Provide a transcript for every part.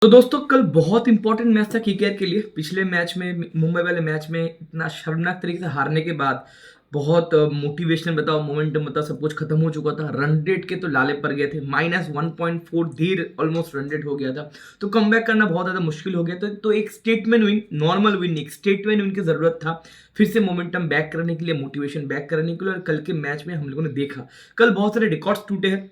तो दोस्तों कल बहुत इंपॉर्टेंट मैच था केकेआर के लिए। पिछले मैच में मुंबई वाले मैच में इतना शर्मनाक तरीके से हारने के बाद बहुत मोटिवेशन बताओ, मोमेंटम बताओ, सब कुछ खत्म हो चुका था। रन रेट के तो लाले पड़ गए थे, -1.4 धीर ऑलमोस्ट रन रेट हो गया था। तो कमबैक करना बहुत ज्यादा मुश्किल हो गया। तो एक स्टेटमेंट विन, नॉर्मल विन, एक स्टेटमेंट विन की जरूरत था फिर से मोमेंटम बैक करने के लिए, मोटिवेशन बैक करने के लिए। और कल के मैच में हम लोगों ने देखा कल बहुत सारे रिकॉर्ड्स टूटे हैं।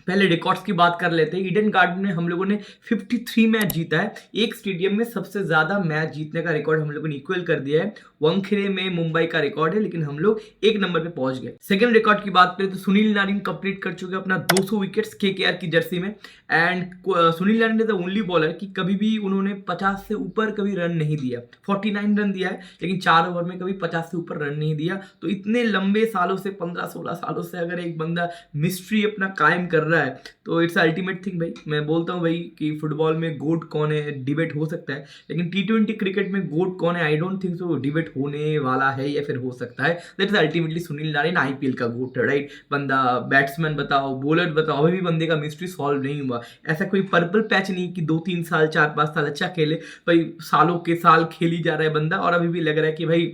पहले रिकॉर्ड्स की बात कर लेते हैं। ईडन गार्डन में हम लोगों ने 53 मैच जीता है। एक स्टेडियम में सबसे ज्यादा मैच जीतने का रिकॉर्ड हम लोगों ने इक्वल कर दिया है। वानखेड़े में मुंबई का रिकॉर्ड है, लेकिन हम लोग एक नंबर पे पहुंच गए। सेकंड रिकॉर्ड की बात करें तो सुनील नारिन कंप्लीट कर चुके अपना 200 विकेट्स केकेआर की जर्सी में। And Sunil Narin is the only bowler कि कभी भी उन्होंने 50 से ऊपर कभी रन नहीं दिया। 49 रन दिया है, लेकिन 4 ओवर में कभी 50 से ऊपर रन नहीं दिया। तो इतने लंबे सालों से, 15-16 सालों से अगर एक बंदा मिस्ट्री अपना कायम कर रहा है तो इट्स अल्टीमेट थिंग भाई। मैं बोलता हूँ भाई कि फुटबॉल में गोट कौन है डिबेट हो सकता है, लेकिन T20 क्रिकेट में गोट कौन है I don't think so debate होने वाला है, या फिर हो सकता है। That is ultimately Sunil Narayan IPL का गोट है, राइट। बंदा बैट्समैन बताओ, बॉलर बताओ, अभी भी बंदे का मिस्ट्री सॉल्व नहीं हुआ। ऐसा कोई पर्पल पैच नहीं कि 2-3 साल, 4-5 साल अच्छा खेले भाई, सालों के साल खेली जा रहा है बंदा और अभी भी लग रहा है कि भाई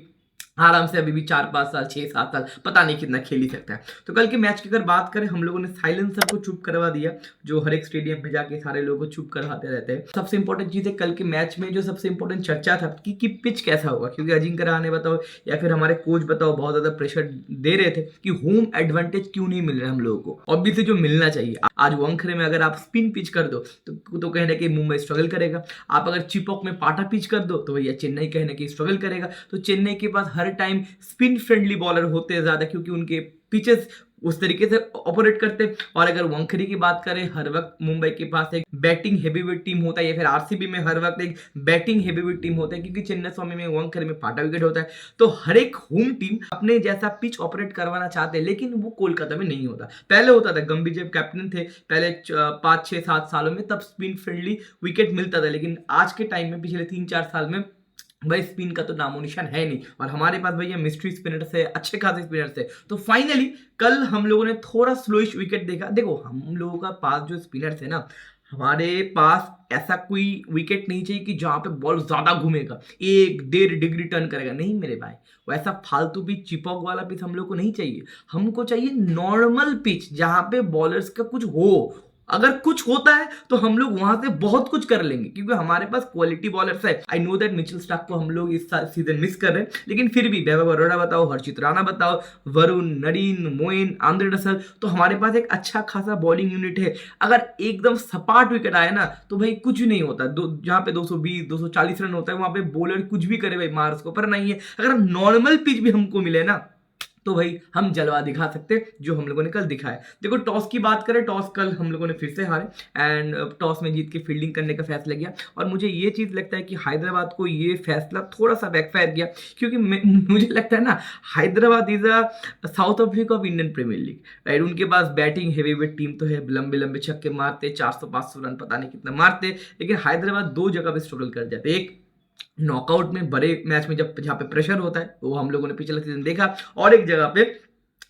आराम से अभी भी 4-5 साल, 6-7 साल, पता नहीं कितना खेल ही सकता है। तो कल के मैच की अगर बात करें, हम लोगों ने साइलेंसर को चुप करवा दिया, जो हर एक स्टेडियम पे जाके सारे लोगों को चुप करवाते रहते हैं। सबसे इंपॉर्टेंट चीज है कल के मैच में, जो सबसे इंपॉर्टेंट चर्चा था कि पिच कैसा होगा, क्योंकि अजिंक्य रहाणे बताओ या फिर हमारे कोच बताओ बहुत ज्यादा प्रेशर दे रहे थे कि होम एडवांटेज क्यों नहीं मिल रहा है हम लोगों को। ऑब्वियसली जो मिलना चाहिए। आज वानखेड़े में अगर आप स्पिन पिच कर दो तो कहना कि मुंबई स्ट्रगल करेगा। आप अगर चिपॉक में पाटा पिच कर दो तो भैया चेन्नई कहने की स्ट्रगल करेगा। तो चेन्नई के पास हर टाइम स्पिन फ्रेंडली बॉलर होते हैं ज्यादा, क्योंकि उनके पिचेस उस तरीके से ऑपरेट करते हैं। और अगर वानखेड़े की बात करें, हर वक्त मुंबई के पास एक बैटिंग हेवीवेट टीम होता है, या फिर आरसीबी में हर वक्त एक बैटिंग हेवीवेट टीम होता है, क्योंकि चेन्नई स्वामी में, वानखेड़े में पाटा विकेट होता है। तो हर एक होम टीम अपने जैसा पिच ऑपरेट करवाना चाहते हैं, लेकिन वो कोलकाता में नहीं होता। पहले होता था, गंभीर जब कैप्टन थे पहले 5-6-7 सालों में, तब स्पिन फ्रेंडली विकेट मिलता था। लेकिन आज के टाइम में, पिछले 3-4 साल में भाई स्पिन का तो नामो निशान है नहीं। और हमारे पास भैया मिस्ट्री स्पिनर्स है, अच्छे खासे स्पिनर्स है। तो फाइनली कल हम लोगों ने थोड़ा स्लोइश विकेट देखा। देखो हम लोगों का पास जो स्पिनर्स है ना, हमारे पास ऐसा कोई विकेट नहीं चाहिए कि जहां पे बॉल ज्यादा घूमेगा, 1-1.5 डिग्री टर्न करेगा, नहीं मेरे भाई। वैसा फालतू पिच, चिपॉक वाला पिच हम लोग को नहीं चाहिए। हमको चाहिए नॉर्मल पिच जहां पे बॉलर्स का कुछ हो। अगर कुछ होता है तो हम लोग वहां से बहुत कुछ कर लेंगे, क्योंकि हमारे पास क्वालिटी बॉलर्स है। I know that Mitchell Starc को हम लोग इस सीजन मिस कर रहे हैं, लेकिन फिर भी वैभव अरोड़ा बताओ, हर्षित राणा बताओ, Varun, Narine, Moeen, Andre Russell, तो हमारे पास एक अच्छा खासा बॉलिंग यूनिट है। अगर एकदम सपाट विकेट आए ना तो भाई कुछ नहीं होता। जहां पे 220, 240 रन होता है, वहां पे बॉलर कुछ भी करे भाई, मार उसको, पर नहीं है। अगर नॉर्मल पिच भी हमको मिले ना तो भाई हम जलवा दिखा सकते, जो हम लोगों ने कल दिखाया। देखो टॉस की बात करें, टॉस कल हम लोगों ने फिर से हारे एंड टॉस में जीत के फील्डिंग करने का फैसला किया। और मुझे ये चीज लगता है कि हैदराबाद को ये फैसला थोड़ा सा बैकफायर किया, क्योंकि मुझे लगता है ना, Hyderabad is a South Africa of Indian Premier League, right. उनके पास बैटिंग हेवीवेट टीम तो है, लंबे लंबे छक्के मारते, 400-500 रन पता नहीं कितना मारते, लेकिन हैदराबाद दो जगह पे स्ट्रगल कर जाते। एक नॉकआउट में, बड़े मैच में, जब जहाँ पे प्रेशर होता है, वो हम लोगों ने पिछले सीजन देखा। और एक जगह पे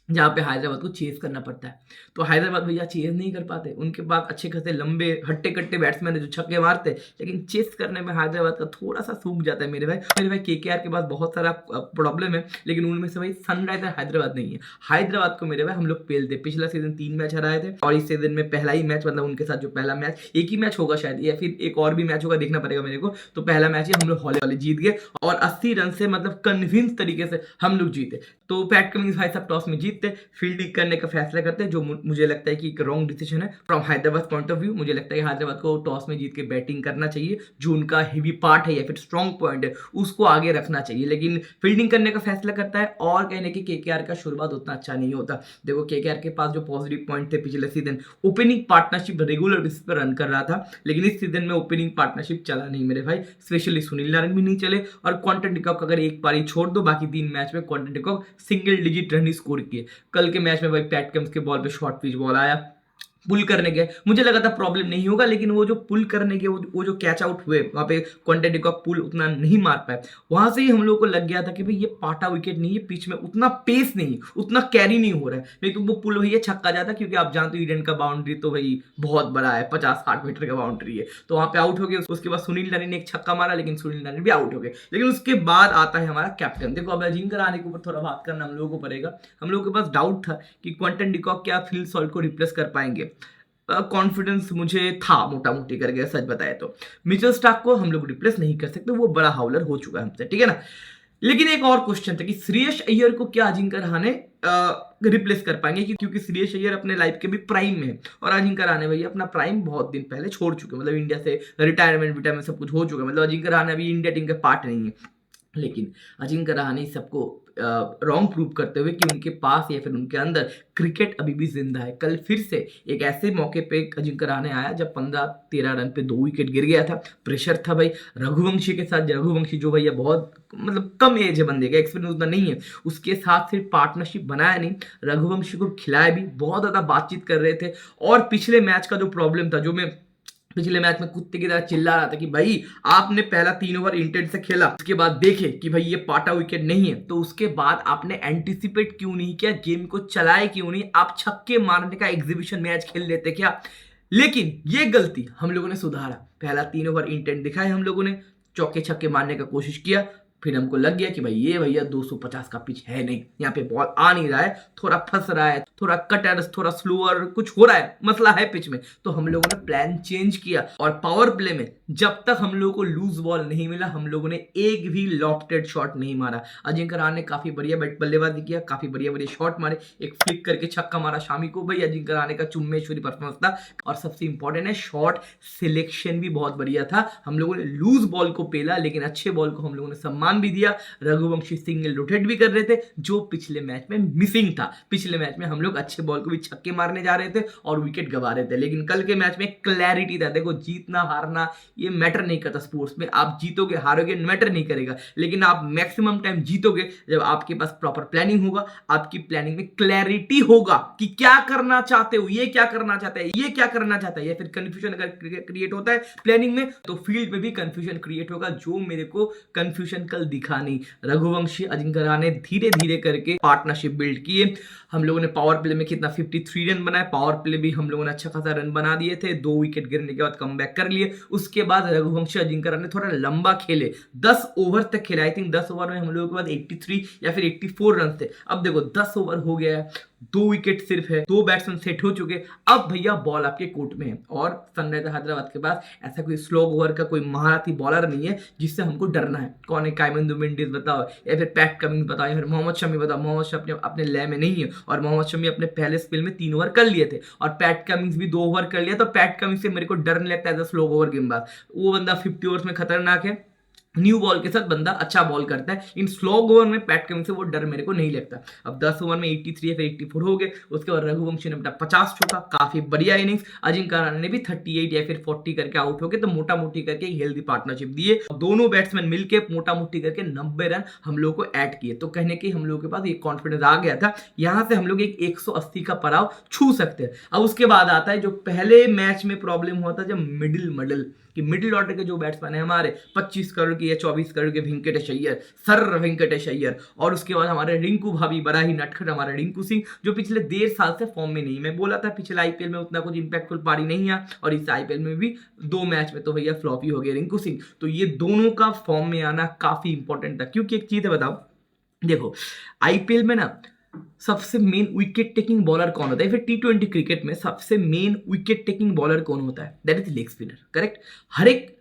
जहाँ पे हैदराबाद को चेज करना पड़ता है, तो हैदराबाद भैया चेज नहीं कर पाते। उनके पास अच्छे खासे लंबे हट्टे कट्टे बैट्समैन है जो छक्के मारते, लेकिन चेस करने में हैदराबाद का थोड़ा सा सूख जाता है मेरे भाई। केकेआर के पास बहुत सारा प्रॉब्लम है, लेकिन उनमें से भाई सनराइजर हैदराबाद नहीं है। हैदराबाद को मेरे भाई हम लोग पेलते। पिछला सीजन 3 मैच हराए थे, और इस सीजन में पहला ही मैच, मतलब उनके साथ जो पहला मैच, एक ही मैच होगा शायद, या फिर एक और भी मैच होगा, देखना पड़ेगा मेरे को। तो पहला मैच ही हम लोग हॉले वाले जीत गए, और 80 रन से, मतलब कन्विंस तरीके से हम लोग जीते। तो पैट कमिंस भाई सब टॉस में जीतते, फील्डिंग करने का फैसला करते हैं, जो मुझे लगता है कि एक रॉन्ग डिसीजन है from Hyderabad point of view. मुझे लगता है कि हैदराबाद को टॉस में जीत के बैटिंग करना चाहिए, जो उनका हेवी पार्ट है या फिर स्ट्रॉन्ग पॉइंट है उसको आगे रखना चाहिए, लेकिन फील्डिंग करने का फैसला करता है। और कहने की केकेआर का शुरुआत उतना अच्छा नहीं होता। देखो केकेआर के पास जो पॉजिटिव पॉइंट थे पिछले season, opening partnership regular basis पर रन कर रहा था, लेकिन इस सीजन में ओपनिंग पार्टनरशिप चला नहीं मेरे भाई। स्पेशली सुनील नारायण भी नहीं चले, और क्वांटन डिकॉक अगर एक पारी छोड़ दो, बाकी 3 मैच में Quinton de Kock single digit run score किए। कल के मैच में भाई पैट कम्स के बॉल पे शॉर्ट पिच बॉल आया, पुल करने गए, मुझे लगा था प्रॉब्लम नहीं होगा, लेकिन वो जो पुल करने के वो जो कैच आउट हुए वहां पे क्विंटन डिकॉक पुल उतना नहीं मार पाए। वहां से ही हम लोग को लग गया था कि भाई ये पाटा विकेट नहीं है, पिच में उतना पेस नहीं, उतना कैरी नहीं हो रहा है, नहीं तो वो पुल भैया छक्का जाता, क्योंकि आप जानते हो ईडन का बाउंड्री तो भाई बहुत बड़ा है, 50-60 मीटर का बाउंड्री है। तो वहां पे आउट हो गए। उसके बाद सुनील नारिन ने एक छक्का मारा, लेकिन सुनील नारिन भी आउट हो गए। लेकिन उसके बाद आता है हमारा कैप्टन। देखो अब अजिंक्य रहाणे के ऊपर थोड़ा बात करना हम लोगों को पड़ेगा। हम लोगों के पास डाउट था कि क्विंटन डिकॉक क्या फिल सॉल्ट को रिप्लेस कर पाएंगे। कॉन्फिडेंस मुझे था मोटा मोटी करके, सच बताए तो। मिचेल स्टार्क को हम लोग रिप्लेस नहीं कर सकते, वो बड़ा हाउलर हो चुका है हमसे, ठीक है ना। लेकिन एक और क्वेश्चन था कि श्रेयस अय्यर को क्या अजिंक्य रहाणे रिप्लेस कर पाएंगे, क्योंकि श्रेयस अय्यर अपने लाइफ के भी प्राइम में है और अजिंक्य रहाणे भैया अपना प्राइम बहुत दिन पहले छोड़ चुके, मतलब इंडिया से रिटायरमेंट सब कुछ हो चुका है, मतलब अजिंक्य रहाणे अभी इंडिया टीम का पार्ट नहीं है। लेकिन अजिंक्य रहाणे सबको रॉन्ग प्रूव करते हुए कि उनके पास या फिर उनके अंदर क्रिकेट अभी भी जिंदा है। कल फिर से एक ऐसे मौके पे अजिंक्य रहाणे आया जब 15-13 रन पे 2 विकेट गिर गया था, प्रेशर था भाई रघुवंशी के साथ। रघुवंशी जो भैया बहुत मतलब कम एज है बंदे का, एक्सपीरियंस उतना नहीं है, उसके साथ सिर्फ पार्टनरशिप बनाया नहीं, रघुवंशी को खिलाया भी, बहुत ज्यादा बातचीत कर रहे थे। और पिछले मैच का जो प्रॉब्लम था, जो मैं पिछले मैच में कुत्ते की तरह चिल्ला रहा था कि भाई आपने पहला 3 ओवर इंटेंट से खेला, उसके बाद देखे कि भाई ये पाटा विकेट नहीं है, तो उसके बाद आपने एंटिसिपेट क्यों नहीं किया, गेम को चलाए क्यों नहीं, आप छक्के मारने का एग्जीबिशन मैच खेल लेते क्या। लेकिन ये गलती हम लोगों ने सुधारा, पहला 3 ओवर इंटेंट दिखाए हम लोगों ने, चौके छक्के मारने का कोशिश किया, फिर हमको लग गया कि भाई ये भैया 250 का पिच है नहीं, यहाँ पे बॉल आ नहीं रहा है, थोड़ा फंस रहा है, थोड़ा कटर, थोड़ा स्लोअर कुछ हो रहा है, मसला है पिच में। तो हम लोगों ने प्लान चेंज किया और पावर प्ले में जब तक हम लोगों को लूज बॉल नहीं मिला, हम लोगों ने एक भी लॉफ्टेड शॉट नहीं मारा। अजिंक्य रहाणे ने काफी बढ़िया बल्लेबाजी किया, काफी बढ़िया बढ़िया शॉट मारे, एक फ्लिक करके छक्का मारा शामी को, भाई अजिंक्य रहाणे का चुम्मेश्वरी परफॉर्मेंस था। और सबसे इंपॉर्टेंट है शॉट सिलेक्शन भी बहुत बढ़िया था। हम लोगों ने लूज बॉल को पेला, लेकिन अच्छे बॉल को हम लोगों ने सम्मान भी दिया। रघुवंशी सिंगल रोटेट भी कर रहे थे, जो पिछले मैच में मिसिंग था। पिछले मैच में हम लोग अच्छे बॉल को भी छक्के मारने जा रहे थे और विकेट गवा रहे थे, लेकिन कल के मैच में क्लैरिटी था। देखो जीतना हारना ये मैटर नहीं करता स्पोर्ट्स में, आप जीतोगे हारोगे मैटर नहीं करेगा, लेकिन आप मैक्सिमम टाइम जीतोगे जब आपके पास प्रॉपर प्लानिंग होगा, आपकी प्लानिंग में क्लैरिटी होगा कि क्या करना चाहते हो, ये क्या करना चाहता है, ये क्या करना चाहता है, या फिर कंफ्यूजन अगर क्रिएट होता है प्लानिंग में, तो फील्ड में भी कंफ्यूजन क्रिएट होगा, जो मेरे को कंफ्यूजन कल दिखा नहीं। रघुवंशी अजिंक्य रहाणे धीरे धीरे करके पार्टनरशिप बिल्ड किए। हम लोगों ने पावर प्ले में कितना 53 रन बनाए, पावर प्ले भी हम लोगों ने अच्छा खासा रन बना दिए थे, 2 विकेट गिरने के बाद कमबैक कर लिए। उसके बाद रघुवंशी अजिंक्य रहाणे थोड़ा लंबा खेले, 10 ओवर तक खेले। आई थिंक 10 ओवर में हम लोगों के पास 83 या फिर 84 रन थे। अब देखो 10 ओवर हो गया है, 2 विकेट सिर्फ है, 2 बैट्समैन सेट हो चुके, अब भैया बॉल आपके कोर्ट में है। और सनराइजर हैदराबाद के पास ऐसा कोई स्लो ओवर का कोई महारथी बॉलर नहीं है जिससे हमको डरना है। कौन है, कायमन मेंडिस बताओ, या फिर पैट कमिंस बताओ, या फिर मोहम्मद शमी बताओ। मोहम्मद शमी अपने लय में नहीं है, और मोहम्मद शमी अपने पहले स्पेल में 3 ओवर कर लिए थे, और पैट कमिंस भी 2 ओवर कर लिया। तो पैट कमिंस से मेरे को डर नहीं लगता है स्लो ओवर गेंदबाज, वो बंदा 50 ओवर्स में खतरनाक है, न्यू बॉल के साथ बंदा अच्छा बॉल करता है। इन स्लो ओवर में पैट कमिंस से वो डर मेरे को नहीं लगता। अब 10 ओवर में 83 या फिर 84 हो गए। उसके बाद रघुवंशी ने 50 छोड़ा, काफी बढ़िया इनिंग्स। अजिंक्य रहाणे ने भी 38 या फिर 40 करके आउट हो गए, तो मोटा मोटी करके हेल्दी पार्टनरशिप दिए, दोनों बैट्समैन मिलके मोटा मोटी करके 90 रन हम लोग को ऐड किए। तो कहने की हम लोग के पास एक कॉन्फिडेंस आ गया था, यहां से हम लोग एक 180 का पड़ाव छू सकते हैं। अब उसके बाद आता है जो पहले मैच में प्रॉब्लम हुआ था, जब मिडिल ऑर्डर के जो बैट्समैन है हमारे 25 करोड़ के या 24 करोड़ के वेंकटेश अय्यर, और उसके बाद हमारे रिंकू भाभी, बड़ा ही नटखट हमारा रिंकू सिंह, जो पिछले 1.5 साल से फॉर्म में नहीं। मैं बोला था पिछले आईपीएल में उतना कुछ इंपैक्टफुल पारी नहीं है, और इस आईपीएल में भी 2 मैच में तो भैया फ्लॉप ही हो गया रिंकू सिंह। तो ये दोनों का फॉर्म में आना काफी इंपॉर्टेंट था, क्योंकि एक चीज है बताओ, देखो आईपीएल में ना सबसे मेन विकेट टेकिंग बॉलर कौन होता है, फिर T20 क्रिकेट में सबसे मेन विकेट टेकिंग बॉलर कौन होता है, that is leg spinner, correct. हर एक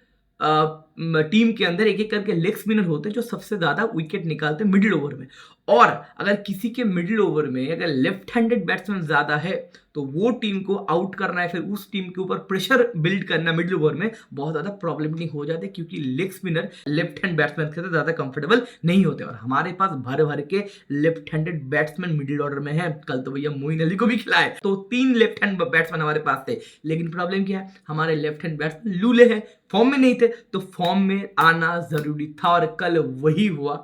टीम के अंदर एक एक करके लेग स्पिनर होते हैं जो सबसे ज्यादा विकेट निकालते हैं मिडिल ओवर में। और अगर किसी के मिडिल ओवर में अगर लेफ्ट हैंडेड बैट्समैन ज्यादा है, तो वो टीम को आउट करना है, फिर उस टीम के ऊपर प्रेशर बिल्ड करना मिडिल ओवर में बहुत ज्यादा प्रॉब्लम नहीं हो जाते, क्योंकि leg spinner left hand batsman के साथ ज्यादा कंफर्टेबल नहीं होते। और हमारे पास भर भर के left handed batsman middle order में है। कल तो भैया मोइन अली को भी खिलाए, तो 3 लेफ्ट हैंड बैट्समैन हमारे पास थे। लेकिन प्रॉब्लम क्या है, हमारे लेफ्ट हैंड बैट्समैन लूले हैं, फॉर्म में नहीं थे, तो फॉर्म में आना जरूरी था, और कल वही हुआ।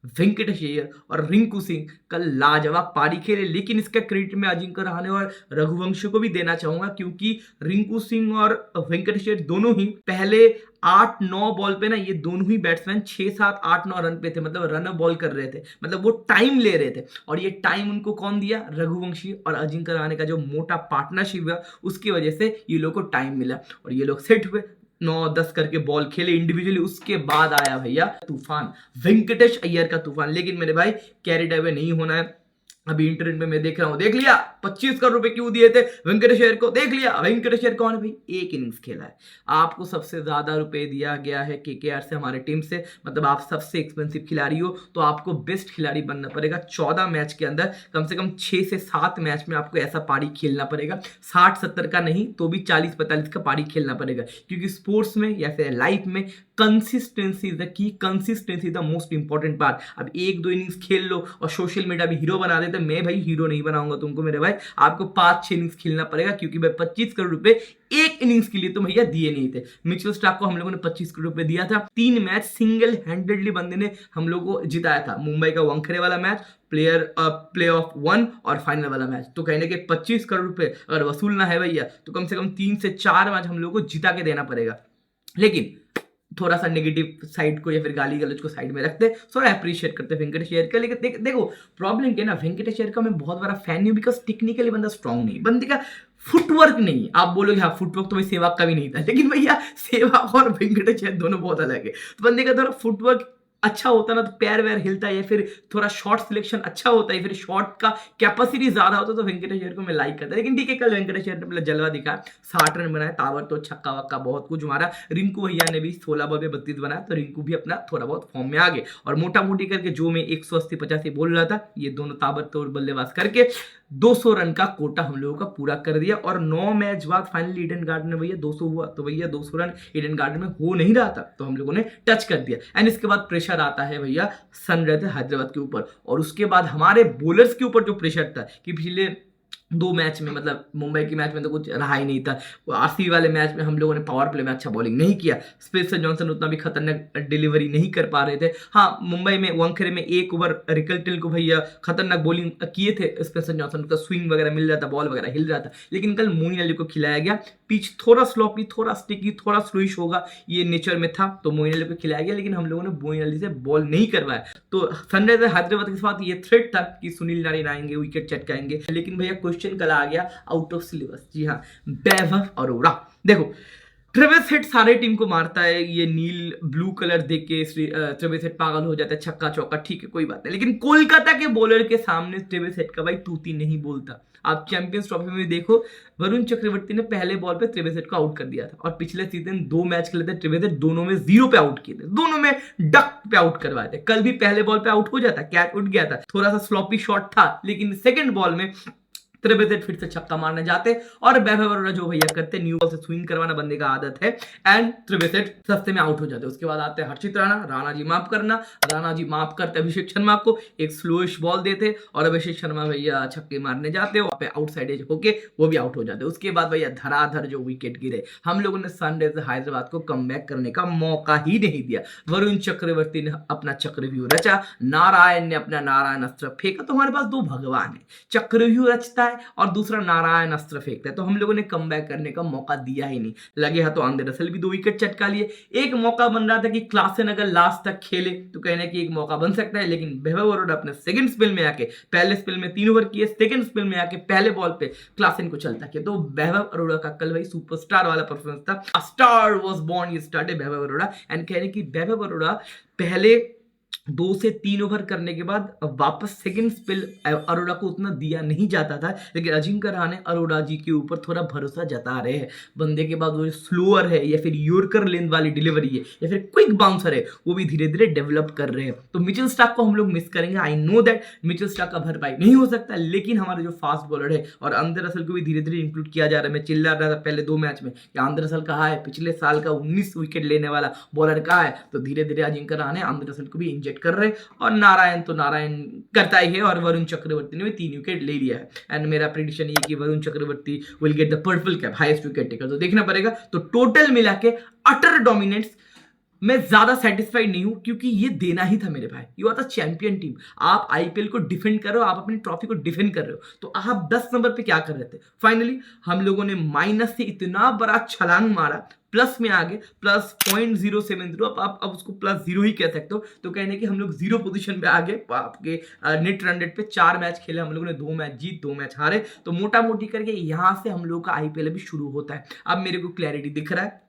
वेंकटेश अय्यर और रिंकू सिंह कल लाजवाब पारी खेले, लेकिन इसका क्रेडिट मैं अजिंक्य रहाणे और रघुवंशी को भी देना चाहूंगा, क्योंकि रिंकू सिंह और वेंकटेश अय्यर दोनों ही पहले 8-9 बॉल पे ना, ये दोनों ही बैट्समैन 6-7-8-9 रन पे थे, मतलब रन बॉल कर रहे थे, मतलब वो टाइम ले रहे थे। और ये टाइम उनको कौन दिया? रघुवंशी और अजिंक्य रहाणे का जो मोटा पार्टनरशिप है उसकी वजह से ये लोग को टाइम मिला और ये लोग सेट हुए, 9-10 करके बॉल खेले इंडिविजुअली। उसके बाद आया भैया तूफान, वेंकटेश अय्यर का तूफान। लेकिन मेरे भाई कैरिड अवे नहीं होना है। अभी इंटरनेट में मैं देख रहा हूं, देख लिया 25 करोड़ रुपए क्यों दिए थे वेंकटेश अय्यर को, देख लिया वेंकटेश अय्यर कौन है भाई? एक इनिंग्स खेला है। आपको सबसे ज्यादा रुपए दिया गया है केकेआर से, हमारे टीम से, मतलब आप सबसे एक्सपेंसिव खिलाड़ी हो, तो आपको बेस्ट खिलाड़ी बनना पड़ेगा। 14 मैच के अंदर कम से कम 6 से 7 मैच में आपको ऐसा पारी खेलना पड़ेगा, 60-70 का नहीं तो भी 40-45 का पारी खेलना पड़ेगा, क्योंकि स्पोर्ट्स में या फिर लाइफ में consistency is the key, consistency is the most important part. अब 1-2 इनिंग्स खेल लो और सोशल मीडिया भी हीरो बना देते, मैं भाई हीरो नहीं बनाऊंगा तुमको मेरे भाई, आपको 5-6 इनिंग्स खेलना पड़ेगा, क्योंकि भाई 25 करोड़ रुपए एक इनिंग्स के लिए तो भैया दिए नहीं थे। मिचेल स्टार्क को हम लोगों ने 25 करोड़ रुपए दिया था, 3 मैच सिंगल हैंडेडली बंदे ने हम लोगों को जिताया था। मुंबई का वानखेड़े वाला मैच, प्ले ऑफ 1 और फाइनल वाला मैच। तो कहने के 25 करोड़ रुपए अगर वसूलना है भैया तो कम से कम 3 से 4 मैच हम लोगों को जिता के देना पड़ेगा। लेकिन थोड़ा सा नेगेटिव साइड को या फिर गाली गलौज को साइड में रखते, थोड़ा अप्रिशिएट करते वेंकटेश अय्यर का। लेकिन देखो प्रॉब्लम क्या है ना, वेंकटेश अय्यर का मैं बहुत बड़ा फैन नहीं हूं, बिकॉज टेक्निकली बंदा स्ट्रांग नहीं, बंदे का फुटवर्क नहीं। आप बोलोगे हाँ फुटवर्क तो भाई सहवाग का भी नहीं था, लेकिन भैया सहवाग और वेंकटेश अय्यर दोनों बहुत अलग है। तो बंदे का थोड़ा फुटवर्क अच्छा होता ना तो पैर वैर हिलता है, या फिर थोड़ा शॉट सिलेक्शन अच्छा होता है, या फिर शॉट का कैपेसिटी ज्यादा होता तो वेंकटेश अय्यर को मैं लाइक करता। लेकिन ठीक है, कल वेंकटेश अय्यर ने मतलब जलवा दिखा, 60 रन बनाए, ताबड़ तो छक्का वक्का बहुत कुछ मारा। रिंकू भैया ने भी 16 बॉल पे 32 बनाया, तो रिंकू भी अपना थोड़ा बहुत फॉर्म में आ गए। और मोटा मोटी करके जो मैं 180-85 बोल रहा था, ये दोनों ताबड़ तोड़ बल्लेबाज करके 200 रन का कोटा हम लोगों का पूरा कर दिया। और 9 मैच बाद फाइनली ईडन गार्डन में भैया 200 हुआ, तो भैया 200 रन ईडन गार्डन में हो नहीं रहा था, तो हम लोगों ने टच कर दिया। एंड इसके बाद प्रेशर आता है भैया सनराइजर्स हैदराबाद के ऊपर, और उसके बाद हमारे बॉलर्स के ऊपर जो प्रेशर था कि पिछले 2 मैच में, मतलब मुंबई के मैच में तो कुछ रहा ही नहीं था, आरसीबी वाले मैच में हम लोगों ने पावर प्ले में अच्छा बॉलिंग नहीं किया, स्पेंसर जॉनसन उतना भी खतरनाक डिलीवरी नहीं कर पा रहे थे। हाँ, मुंबई में वानखेड़े में 1 ओवर रिकल्टिल को भैया खतरनाक बॉलिंग किए थे स्पेंसर जॉनसन, का स्विंग वगैरह मिल रहा था, बॉल वगैरह हिल रहा था। लेकिन कल मोइन अली को खिलाया गया, पिच थोड़ा स्लोपी, थोड़ा स्टिकी, थोड़ा स्लोइश होगा, ये नेचर में था, तो मोइन अली को खिलाया गया, लेकिन हम लोगों ने मोइन अली से बॉल नहीं करवाया। तो सनराइजर्स हैदराबाद के साथ ये थ्रेट था कि सुनील नारायण आएंगे, विकेट चटकाएंगे। लेकिन भैया क्वेश्चन कल आ गया आउट ऑफ सिलेबस, जी हाँ, वैभव अरोड़ा। देखो ट्रेविस हेड सारे टीम को मारता है, ये नील ब्लू कलर देख के ट्रेविस हेड पागल हो जाता है, छक्का चौका ठीक है कोई बात नहीं, लेकिन कोलकाता के बॉलर के सामने ट्रेविस हेड का भाई तूती नहीं बोलता। आप चैंपियंस ट्रॉफी में देखो, वरुण चक्रवर्ती ने पहले बॉल पे ट्रेविस हेड को आउट कर दिया था, और पिछले सीजन 2 मैच खेले थे ट्रेविस हेड, दोनों में 0 पे आउट किए थे, दोनों में डक पे आउट करवाए थे। कल भी पहले बॉल पे आउट हो जाता, कैच उठ गया था, थोड़ा सा स्लॉपी शॉट था, लेकिन सेकंड बॉल में ट्रेविस हेड फिर से छक्का मारने जाते, और वैभव अरोड़ा जो भैया करते, न्यू बॉल से स्विंग करवाना बंदे का आदत है, एंड ट्रेविस हेड सस्ते में आउट हो जाते। उसके बाद आते हैं हर्षित राणा, राणा जी माफ करना, राणा जी माफ करते अभिषेक शर्मा को, एक स्लोइश बॉल देते, और अभिषेक शर्मा भैया छक्के मारने जाते, वहां पे आउटसाइड एज होके वो भी आउट हो जाते। उसके बाद भैया धराधर जो विकेट गिरे, हम लोगों ने सनराइजर्स हैदराबाद को कमबैक करने का मौका ही नहीं दिया। वरुण चक्रवर्ती ने अपना चक्रव्यूह रचा, नारायण ने अपना नारायण अस्त्र फेंका, तो हमारे पास 2 भगवान है, चक्रव्यूह रचता है और दूसरा नारायण अस्त्र फेंकता है, तो हम लोगों ने कमबैक करने का मौका दिया ही नहीं। लगे हाथों आंद्रे रसेल भी 2 विकेट चटका लिए। एक मौका बन रहा था कि क्लासन अगर लास्ट तक खेले तो कहने की एक मौका बन सकता है, लेकिन वैभव अरोड़ा अपने सेकंड स्पेल में आके, पहले स्पेल में 3 ओवर किए, सेकंड स्पेल में आके पहले बॉल पे क्लासन को चलता किया। तो वैभव अरोड़ा का कल भाई सुपरस्टार वाला परफॉर्मेंस था, a star was born yesterday Vaibhav Arora. And कहने की वैभव अरोड़ा पहले 2 से 3 ओवर करने के बाद वापस सेकंड स्पेल अरोड़ा को उतना दिया नहीं जाता था, लेकिन अजिंक्य रहाणे अरोड़ा जी के ऊपर थोड़ा भरोसा जता रहे हैं। बंदे के बाद वो स्लोअर है, या फिर यॉर्कर लेंथ वाली डिलीवरी है, या फिर क्विक बाउंसर है, वो भी धीरे धीरे डेवलप कर रहे हैं। तो मिचेल स्टार्क को हम लोग मिस करेंगे, I know that Mitchell Starc का भरपाई नहीं हो सकता, लेकिन हमारे जो फास्ट बॉलर है, और आंद्रे रसेल को भी धीरे धीरे इंक्लूड किया जा रहा है। मैं चिल्ला रहा था पहले 2 मैच में कि आंद्रे रसेल कहाँ है, पिछले साल का 19 विकेट लेने वाला बॉलर कहाँ है, तो धीरे धीरे अजिंक्य रहाणे आंद्रे रसेल को भी इंजेक्ट कर रहे हैं, और नारायण तो नारायण करता ही है, और वरुण चक्रवर्ती ने भी 3 विकेट ले लिया है। एंड मेरा प्रेडिक्शन ये कि Varun Chakravarthy will get the purple cap, highest wicket taker, तो देखना पड़ेगा। तो टोटल मिला के अटर डोमिनेंस मैं ज्यादा सेटिस्फाइड नहीं हूं क्योंकि ये देना ही था मेरे भाई। You are the champion team, आप आईपीएल को डिफेंड कर रहे हो, आप अपनी ट्रॉफी को डिफेंड कर रहे हो, तो आप 10 नंबर पे क्या कर रहे थे? फाइनली हम लोगों ने माइनस से इतना बड़ा छलांग मारा, प्लस में आ गए, प्लस 0.070। अब उसको प्लस 0 ही कह सकते हो। तो कहने कि हम लोग 0 पोजीशन पे आ गए आपके नेट रन रेट पे। 4 मैच खेले हम लोगों ने, 2 मैच जीत 2 मैच हारे। तो मोटा मोटी करके यहां से हम लोगों का आईपीएल अभी शुरू होता है। अब मेरे को क्लैरिटी दिख रहा है,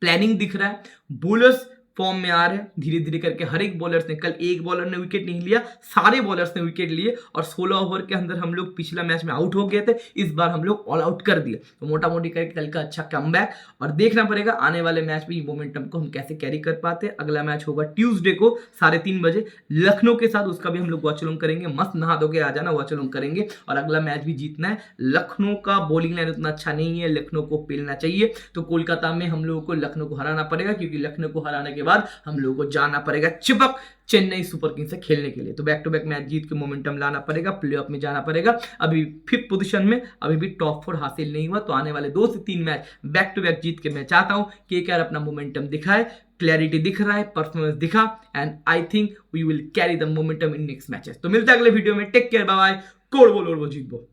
प्लानिंग दिख रहा है, बॉलर्स फॉर्म में आ रहे हैं धीरे धीरे करके। हर एक बॉलर्स ने, कल एक बॉलर ने विकेट नहीं लिया, सारे बॉलर्स ने विकेट लिए और 16 ओवर के अंदर हम लोग पिछला मैच में आउट हो गए थे, इस बार हम लोग ऑल आउट कर दिए। तो मोटा मोटी करके कल का अच्छा कमबैक, और देखना पड़ेगा आने वाले मैच में मोमेंटम को हम कैसे कैरी कर पाते हैं। अगला मैच होगा ट्यूसडे को 3:30 बजे लखनऊ के साथ, उसका भी हम लोग वॉच अलोंग करेंगे। मस्त नहा धो के आ जाना, वॉच अलोंग करेंगे। और अगला मैच भी जीतना है। लखनऊ का बॉलिंग लाइन उतना अच्छा नहीं है, लखनऊ को पेलना चाहिए। तो कोलकाता में हम लोगों को लखनऊ को हराना पड़ेगा, क्योंकि लखनऊ को हराने के बाद हम लोगों को जाना पड़ेगा चिपक चेन्नई सुपर किंग्स से खेलने के लिए। तो बैक टू बैक मैच जीत के मोमेंटम लाना पड़ेगा, प्लेऑफ में जाना पड़ेगा। अभी 5th पोजीशन में, अभी भी टॉप 4 हासिल नहीं हुआ। तो आने वाले 2 से 3 मैच बैक टू बैक जीत के मैं चाहता हूं कि केकेआर अपना मोमेंटम दिखाए। क्लैरिटी दिख रहा है, परफॉर्मेंस दिखा, and I think we will carry the momentum in next matches. तो मिलते हैं अगले वीडियो में। Take care, bye bye. Code बोलो और वो जीत बोल।